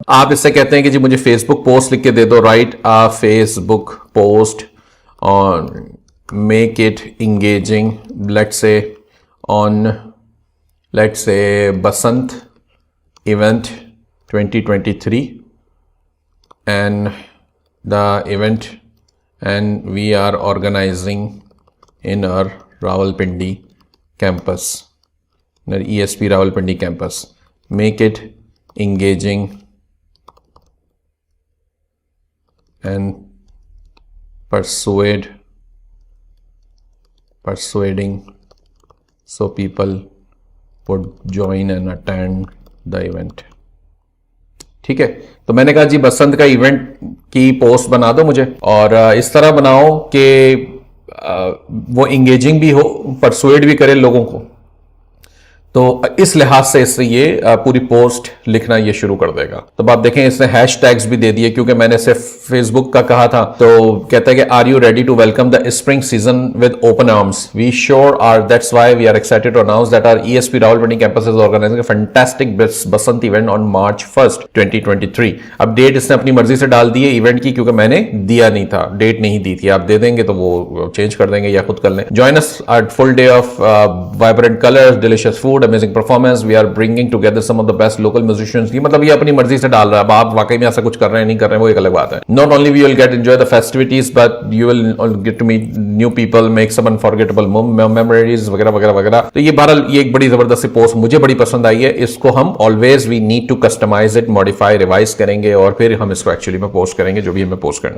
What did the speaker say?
आप इससे कहते हैं कि जी मुझे फेसबुक पोस्ट लिख के दे दो, राइट अ फेसबुक पोस्ट और make it engaging, let's say Basant event 2023 and the event and we are organizing in our Rawalpindi campus, in our ESP Rawalpindi campus. Make it engaging and persuading so people would join and attend the event. ठीक है, तो मैंने कहा जी बसंत का event की post बना दो मुझे, और इस तरह बनाओ कि वो इंगेजिंग भी हो, परसुएड भी करे लोगों को। तो इस लिहाज से इससे ये पूरी पोस्ट लिखना ये शुरू कर देगा। तो आप देखें इसने हैशटैग्स भी दे दिए, क्योंकि मैंने सिर्फ फेसबुक का कहा था। तो कहता है कि are you ready to welcome the spring season with open arms, we sure are, that's why we are excited to announce that our ESP Rawalpindi campus is organising a fantastic Basant event on March 1st 2023। अब date इसने अपनी मर्जी से डाल दी है event की, क्योंकि मैंने दिया नहीं था, डेट नहीं दी थी। आप दे देंगे तो वो चेंज कर देंगे या खुद कर लें। Join us at full day of vibrant colours, delicious food, amazing performance, we are bringing together some of the best local musicians. मतलब ये अपनी मर्जी से डाल रहा है। अब आप वाकई में ऐसा कुछ कर रहे हैं नहीं कर रहे हैं वो एक अलग बात है। Not only we will get enjoy the festivities but you will get to meet new people, make some unforgettable memories वगैरह वगैरह वगैरह। तो ये बहरहाल ये एक बड़ी जबरदस्त पोस्ट मुझे बड़ी पसंद आई है। इसको हम always we need to customise it, modify, revise करेंगे और फिर हम इसको एक्चुअली में पोस्ट करेंगे जो भी हमें पोस्ट करना है।